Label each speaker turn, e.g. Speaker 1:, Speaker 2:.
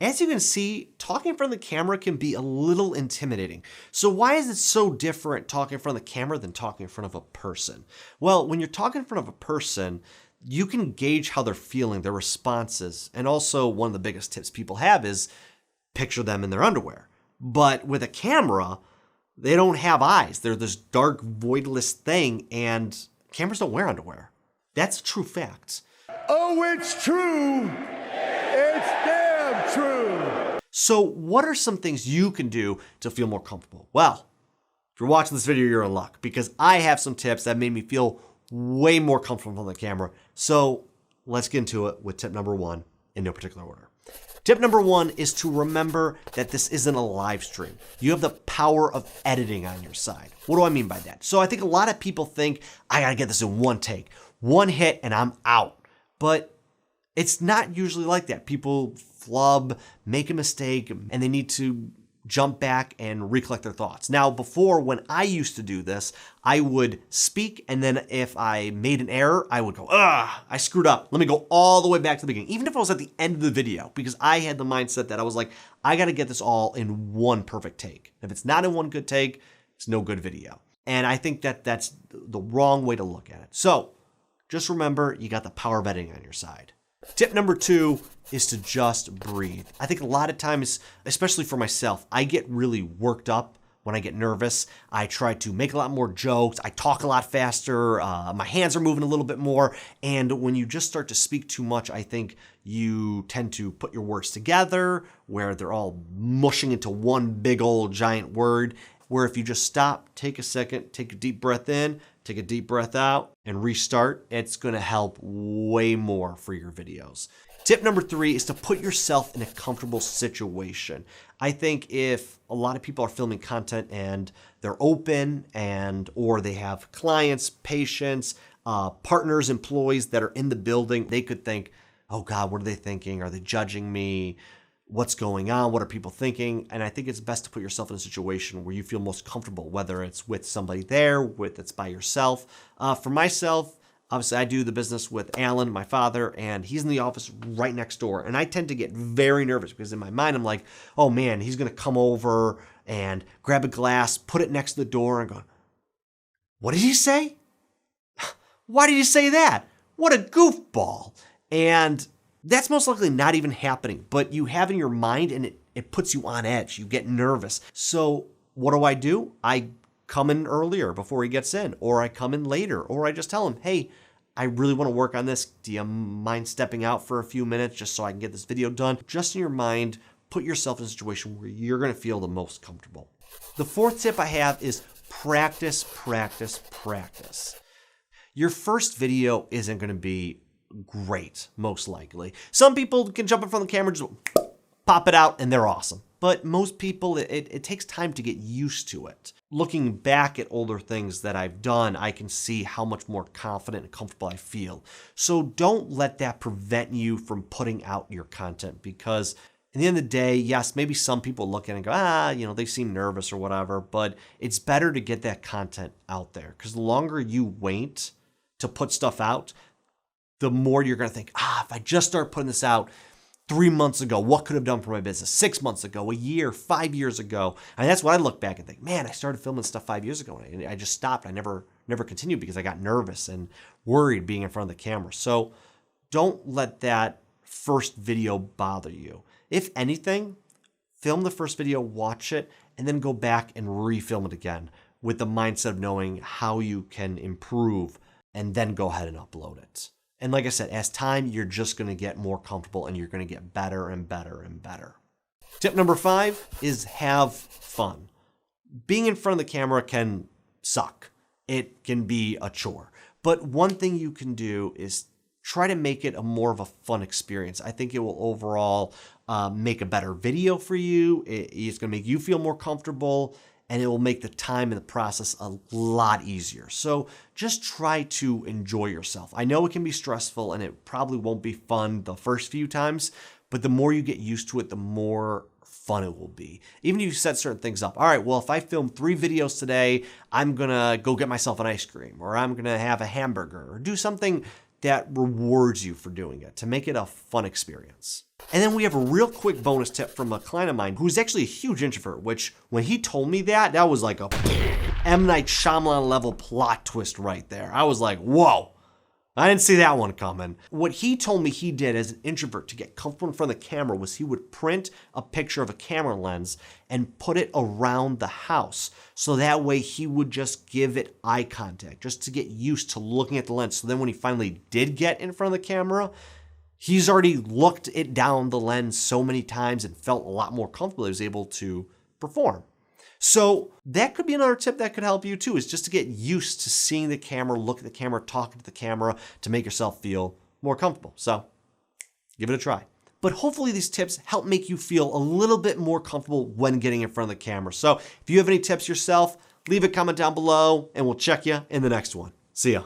Speaker 1: As you can see, talking in front of the camera can be a little intimidating. So why is it so different talking in front of the camera than talking in front of a person? Well, when you're talking in front of a person, you can gauge how they're feeling, their responses. And also one of the biggest tips people have is picture them in their underwear. But with a camera, they don't have eyes. They're this dark, voidless thing, and cameras don't wear underwear. That's a true fact.
Speaker 2: Oh, it's true. It's damn true.
Speaker 1: So what are some things you can do to feel more comfortable? Well, if you're watching this video, you're in luck because I have some tips that made me feel way more comfortable on the camera. So let's get into it with tip number 1 in no particular order. Tip number 1 is to remember that this isn't a live stream. You have the power of editing on your side. What do I mean by that? So I think a lot of people think, I gotta get this in one take, one hit, and I'm out. But it's not usually like that. People flub, make a mistake, and they need to jump back and recollect their thoughts. Now, before, when I used to do this, I would speak, and then if I made an error, I would go, I screwed up. Let me go all the way back to the beginning, even if I was at the end of the video, because I had the mindset that I was like, I got to get this all in one perfect take. If it's not in one good take, it's no good video. And I think that that's the wrong way to look at it. So just remember, you got the power of editing on your side. Tip number 2 is to just breathe. I think a lot of times, especially for myself, I get really worked up when I get nervous. I try to make a lot more jokes. I talk a lot faster. My hands are moving a little bit more. And when you just start to speak too much, I think you tend to put your words together where they're all mushing into one big old giant word. Where if you just stop, take a second, take a deep breath in, take a deep breath out, and restart, it's gonna help way more for your videos. Tip number 3 is to put yourself in a comfortable situation. I think if a lot of people are filming content and they're open or they have clients, patients, partners, employees that are in the building, they could think, oh God, what are they thinking? Are they judging me? What's going on? What are people thinking? And I think it's best to put yourself in a situation where you feel most comfortable, whether it's with somebody there, it's by yourself. For myself, obviously I do the business with Alan, my father, and he's in the office right next door. And I tend to get very nervous because in my mind, I'm like, oh man, he's going to come over and grab a glass, put it next to the door and go, what did he say? Why did he say that? What a goofball. And that's most likely not even happening, but you have in your mind and it puts you on edge. You get nervous. So what do? I come in earlier before he gets in, or I come in later, or I just tell him, hey, I really want to work on this. Do you mind stepping out for a few minutes just so I can get this video done? Just in your mind, put yourself in a situation where you're going to feel the most comfortable. The 4th tip I have is practice, practice, practice. Your first video isn't going to be great, most likely. Some people can jump in front of the camera, just pop it out, and they're awesome. But most people, it takes time to get used to it. Looking back at older things that I've done, I can see how much more confident and comfortable I feel. So don't let that prevent you from putting out your content, because at the end of the day, yes, maybe some people look at it and go, they seem nervous or whatever, but it's better to get that content out there, because the longer you wait to put stuff out, the more you're going to think, if I just start putting this out 3 months ago, what could I have done for my business? 6 months ago, a year, 5 years ago. And that's what I look back and think, man, I started filming stuff 5 years ago and I just stopped. I never continued because I got nervous and worried being in front of the camera. So don't let that first video bother you. If anything, film the first video, watch it, and then go back and refilm it again with the mindset of knowing how you can improve, and then go ahead and upload it. And like I said, as time, you're just going to get more comfortable and you're going to get better and better and better. Tip number 5 is have fun. Being in front of the camera can suck. It can be a chore. But one thing you can do is try to make it a more of a fun experience. I think it will overall make a better video for you. It's going to make you feel more comfortable, and it will make the time and the process a lot easier. So just try to enjoy yourself. I know it can be stressful and it probably won't be fun the first few times, but the more you get used to it, the more fun it will be. Even if you set certain things up. All right, well, if I film 3 videos today, I'm gonna go get myself an ice cream, or I'm gonna have a hamburger, or do something that rewards you for doing it, to make it a fun experience. And then we have a real quick bonus tip from a client of mine who's actually a huge introvert, which when he told me that was like a M. Night Shyamalan level plot twist right there. I was like, whoa. I didn't see that one coming. What he told me he did as an introvert to get comfortable in front of the camera was he would print a picture of a camera lens and put it around the house. So that way he would just give it eye contact, just to get used to looking at the lens. So then when he finally did get in front of the camera, he's already looked it down the lens so many times and felt a lot more comfortable. He was able to perform. So that could be another tip that could help you too, is just to get used to seeing the camera, look at the camera, talking to the camera to make yourself feel more comfortable. So give it a try. But hopefully these tips help make you feel a little bit more comfortable when getting in front of the camera. So if you have any tips yourself, leave a comment down below and we'll check you in the next one. See ya.